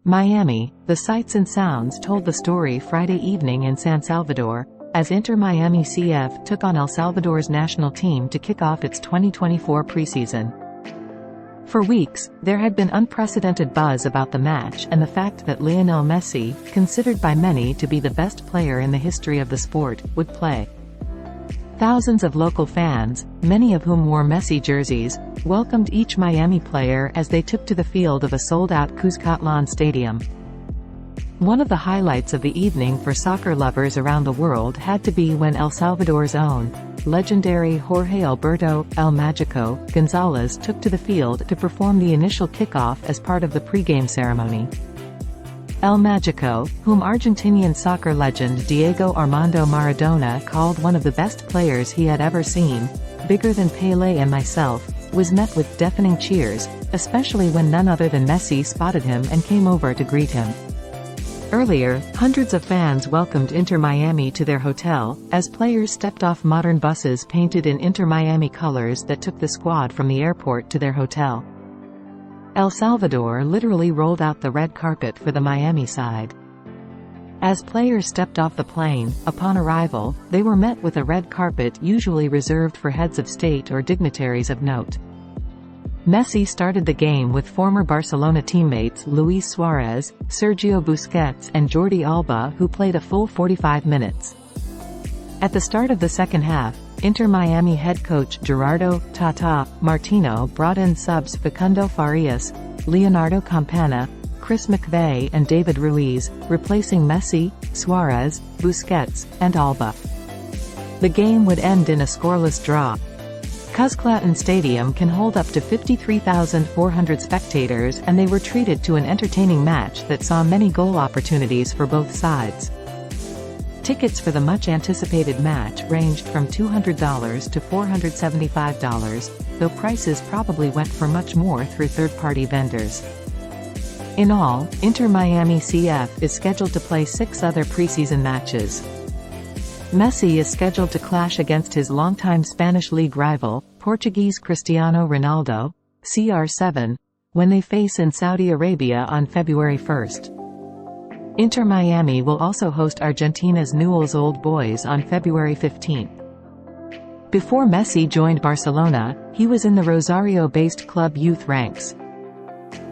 Miami, the sights and sounds told the story Friday evening in San Salvador, as Inter Miami CF took on El Salvador's national team to kick off its 2024 preseason. For weeks, there had been unprecedented buzz about the match and the fact that Lionel Messi, considered by many to be the best player in the history of the sport, would play. Thousands of local fans, many of whom wore Messi jerseys, welcomed each Miami player as they took to the field of a sold-out Cuscatlán stadium. One of the highlights of the evening for soccer lovers around the world had to be when El Salvador's own, legendary Jorge Alberto, El Mágico, González took to the field to perform the initial kickoff as part of the pre-game ceremony. El Mágico, whom Argentinian soccer legend Diego Armando Maradona called one of the best players he had ever seen, bigger than Pelé and myself, was met with deafening cheers, especially when none other than Messi spotted him and came over to greet him. Earlier, hundreds of fans welcomed Inter Miami to their hotel, as players stepped off modern buses painted in Inter Miami colors that took the squad from the airport to their hotel. El Salvador literally rolled out the red carpet for the Miami side. As players stepped off the plane, upon arrival, they were met with a red carpet usually reserved for heads of state or dignitaries of note. Messi started the game with former Barcelona teammates Luis Suarez, Sergio Busquets and Jordi Alba, who played a full 45 minutes. At the start of the second half, Inter Miami head coach Gerardo "Tata" Martino brought in subs Facundo Farias, Leonardo Campana, Chris McVeigh and David Ruiz, replacing Messi, Suarez, Busquets, and Alba. The game would end in a scoreless draw. Cuscatlán Stadium can hold up to 53,400 spectators, and they were treated to an entertaining match that saw many goal opportunities for both sides. Tickets for the much-anticipated match ranged from $200 to $475, though prices probably went for much more through third-party vendors. In all, Inter Miami CF is scheduled to play 6 other preseason matches. Messi is scheduled to clash against his longtime Spanish league rival, Portuguese Cristiano Ronaldo, CR7, when they face in Saudi Arabia on February 1. Inter Miami will also host Argentina's Newell's Old Boys on February 15. Before Messi joined Barcelona, he was in the Rosario-based club youth ranks.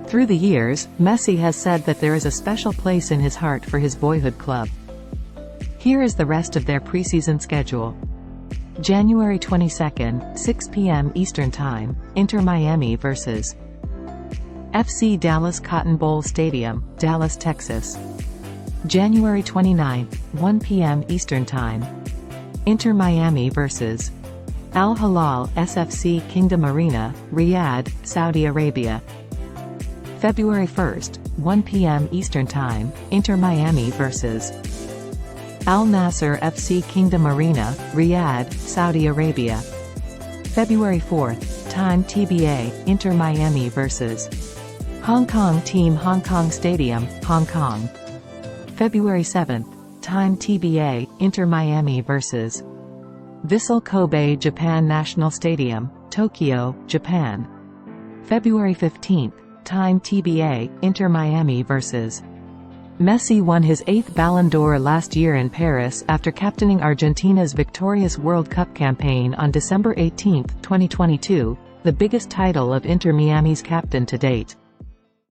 Through the years, Messi has said that there is a special place in his heart for his boyhood club. Here is the rest of their preseason schedule. January 22, 6 p.m. Eastern Time, Inter Miami vs. FC Dallas Cotton Bowl Stadium, Dallas, Texas. January 29, 1 p.m. Eastern Time. Inter Miami vs. Al Hilal SFC Kingdom Arena, Riyadh, Saudi Arabia. February 1, 1 p.m. Eastern Time, Inter Miami vs. Al Nassr FC Kingdom Arena, Riyadh, Saudi Arabia. February 4, time TBA, Inter Miami vs. Hong Kong Team Hong Kong Stadium, Hong Kong. February 7, time TBA, Inter Miami vs. Vissel Kobe Japan National Stadium, Tokyo, Japan. February 15, time TBA, Inter Miami vs. Messi won his 8th Ballon d'Or last year in Paris after captaining Argentina's victorious World Cup campaign on December 18, 2022, the biggest title of Inter Miami's captain to date.